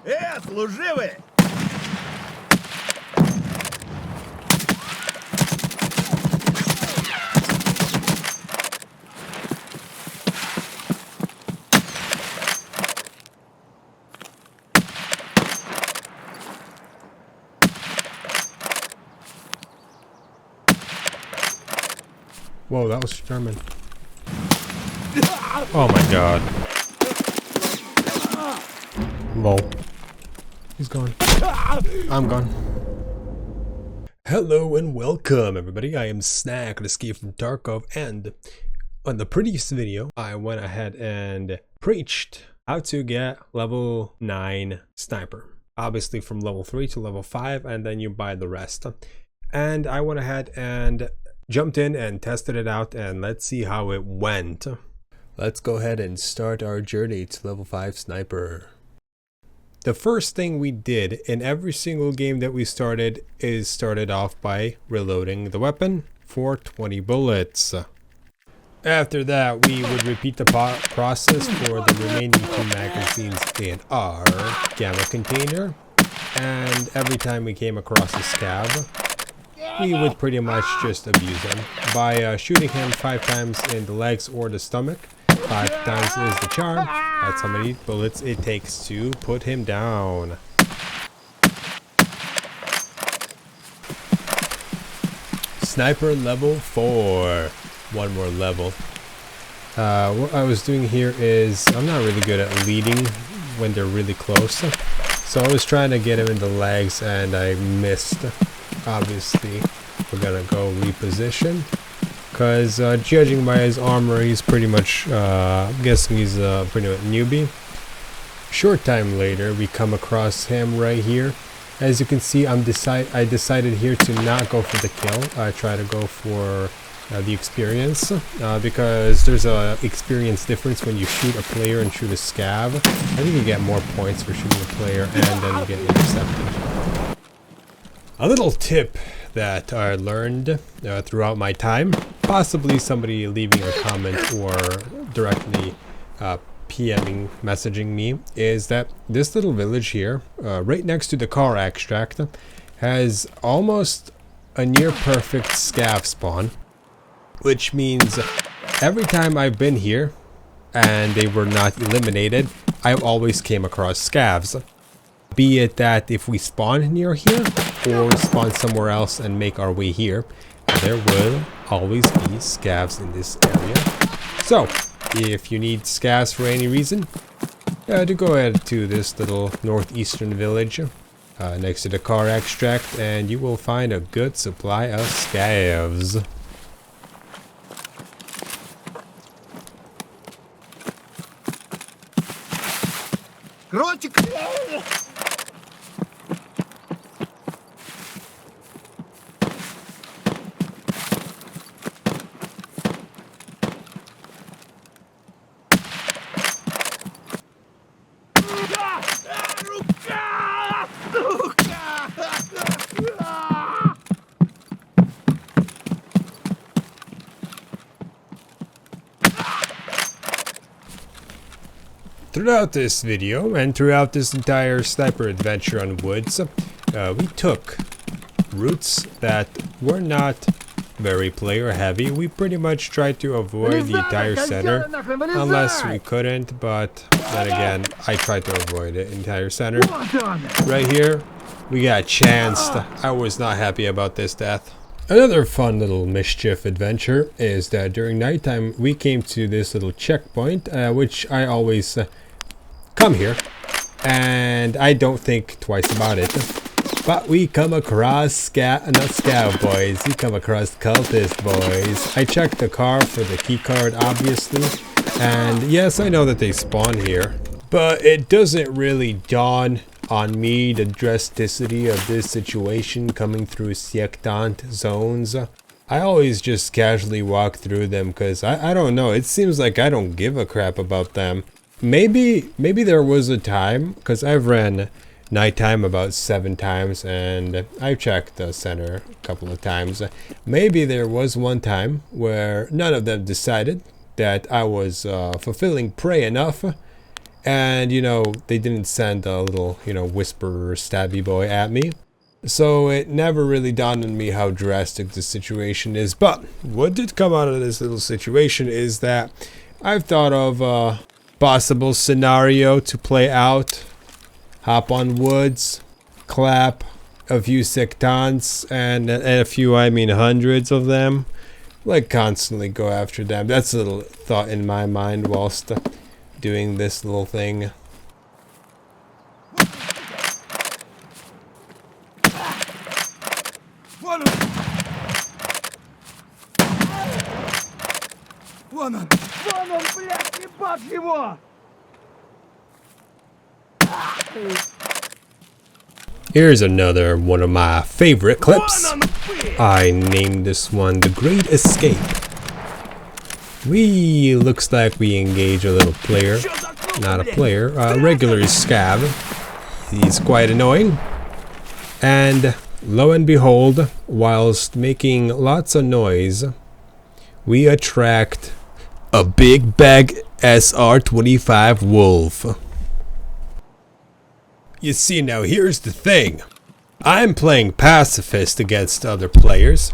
Служивые! Whoa, that was German. Oh my god. Lol. He's gone. I'm gone. Hello and welcome everybody. I am Snecc, the ski from Tarkov, and on the previous video I went ahead and preached how to get level 9 sniper. Obviously from level 3 to level 5, and then you buy the rest. And I went ahead and jumped in and tested it out, and let's see how it went. Let's go ahead and start our journey to level 5 sniper. The first thing we did in every single game that we started is started off by reloading the weapon for 20 bullets. After that, we would repeat the process for the remaining 2 magazines in our gamma container, and every time we came across a scav, we would pretty much just abuse him by shooting him 5 times in the legs or the stomach. 5 times is the charm. That's how many bullets it takes to put him down. Sniper level 4. One more level. What I was doing here is, I'm not really good at leading when they're really close. So I was trying to get him in the legs and I missed. Obviously, we're gonna go reposition. Because judging by his armor, he's pretty much, I'm guessing he's pretty much newbie. Short time later, we come across him right here. As you can see, I decided here to not go for the kill. I try to go for the experience, because there's a experience difference when you shoot a player and shoot a scav. I think you get more points for shooting a player and then you get intercepted. A little tip that I learned throughout my time, possibly somebody leaving a comment or directly messaging me, is that this little village here, right next to the car extract, has almost a near perfect scav spawn, which means every time I've been here and they were not eliminated, I always came across scavs. Be it that if we spawn near here or spawn somewhere else and make our way here, there will always be scavs in this area. So if you need scavs for any reason, do go ahead to this little northeastern village next to the car extract, and you will find a good supply of scavs. Throughout this video and throughout this entire sniper adventure on woods, we took routes that were not very player heavy. We pretty much tried to avoid the entire center unless we couldn't, but then again, I tried to avoid the entire center. Right here, we got chanced. I was not happy about this death. Another fun little mischief adventure is that during nighttime we came to this little checkpoint, which I always come here, and I don't think twice about it. But we come across not scav boys, we come across cultist boys. I checked the car for the key card, obviously, and yes, I know that they spawn here, but it doesn't really dawn on me the drasticity of this situation coming through sectant zones. I always just casually walk through them because I don't know, it seems like I don't give a crap about them. Maybe there was a time, because I've ran nighttime about 7 times and I've checked the center a couple of times. Maybe there was one time where none of them decided that I was fulfilling prey enough And, you know, they didn't send a little, you know, whisperer stabby boy at me. So it never really dawned on me how drastic the situation is. But what did come out of this little situation is that I've thought of a possible scenario to play out. Hop on woods, clap a few sectants, and a few, I mean hundreds of them. Like constantly go after them. That's a little thought in my mind whilst doing this little thing. Вон он, блядь, ебать его! Here's another one of my favorite clips. I named this one The Great Escape. Looks like we engage a little player, not a player, a regular scab. He's quite annoying. And lo and behold, whilst making lots of noise, we attract a big bag SR-25 wolf. You see, now here's the thing. I'm playing Pacifist against other players.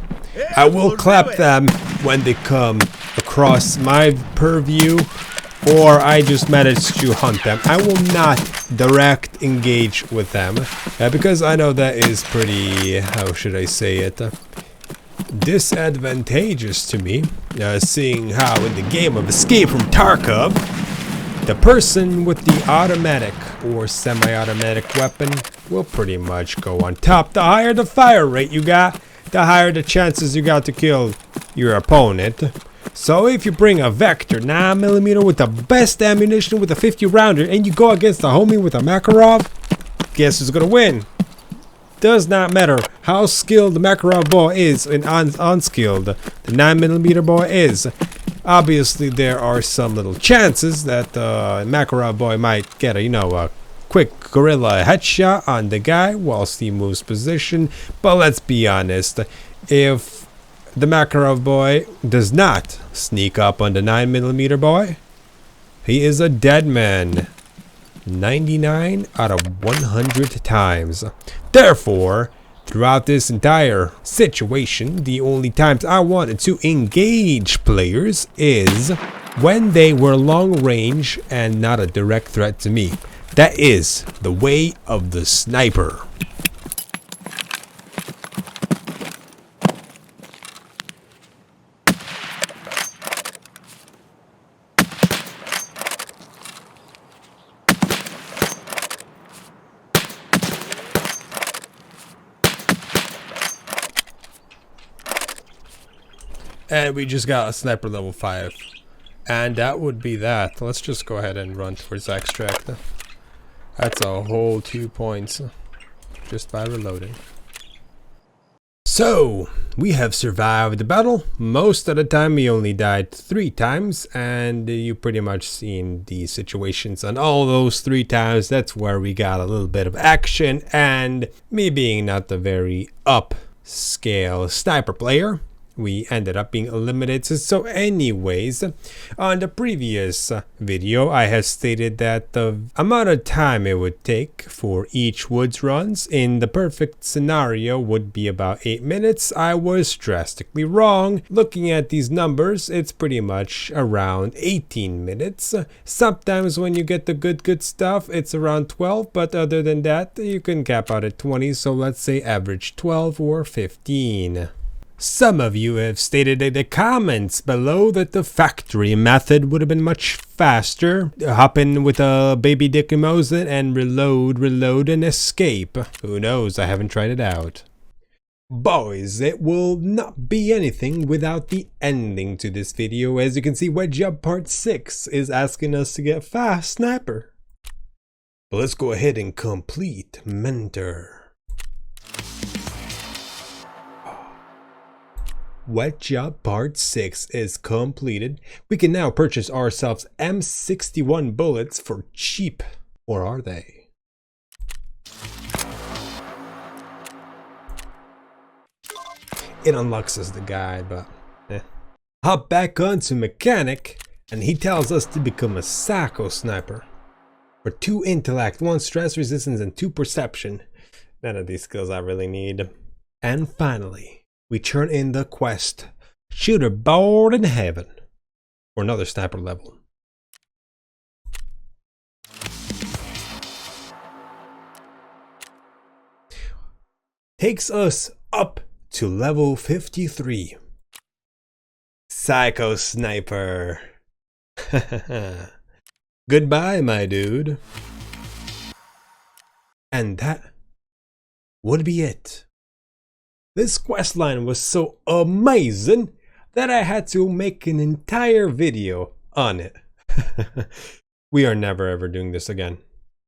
I will clap them when they come across my purview, or I just manage to hunt them. I will not direct engage with them, because I know that is pretty, how should I say it, disadvantageous to me, seeing how in the game of Escape from Tarkov, the person with the automatic or semi-automatic weapon will pretty much go on top. The higher the fire rate you got, the higher the chances you got to kill your opponent. So if you bring a Vector 9mm with the best ammunition with a 50 rounder and you go against the homie with a Makarov, guess who's gonna win? Does not matter how skilled the Makarov boy is and unskilled the 9mm boy is. Obviously, there are some little chances that Makarov boy might get a, you know, a quick gorilla headshot on the guy whilst he moves position. But let's be honest, if the Makarov boy does not sneak up on the 9mm boy, he is a dead man 99 out of 100 times. Therefore, throughout this entire situation, the only times I wanted to engage players is when they were long range and not a direct threat to me. That is the way of the sniper. And we just got a sniper level 5. And that would be that. Let's just go ahead and run towards extract. That's a whole 2 points just by reloading. So, we have survived the battle. Most of the time we only died 3 times, and you pretty much seen the situations on all those 3 times. That's where we got a little bit of action, and me being not the very upscale sniper player, we ended up being eliminated. So anyways, on the previous video, I have stated that the amount of time it would take for each woods runs in the perfect scenario would be about 8 minutes. I was drastically wrong. Looking at these numbers, it's pretty much around 18 minutes. Sometimes when you get the good stuff, it's around 12, but other than that, you can cap out at 20. So let's say average 12 or 15. Some of you have stated in the comments below that the factory method would have been much faster. Hop in with a baby dick emoji and reload and escape. Who knows, I haven't tried it out. Boys, it will not be anything without the ending to this video. As you can see, Wedge Up Part 6 is asking us to get fast sniper. But let's go ahead and complete Mentor. Wet Job Part 6 is completed. We can now purchase ourselves M61 bullets for cheap. Or are they? It unlocks us the guide, but Hop back onto Mechanic, and he tells us to become a Sacco Sniper. or 2 intellect, 1 stress resistance, and 2 perception. None of these skills I really need. And finally, we turn in the quest, Shooter Bored in Heaven, for another sniper level. Takes us up to level 53. Psycho Sniper. Goodbye, my dude. And that would be it. This questline was so amazing that I had to make an entire video on it. We are never ever doing this again.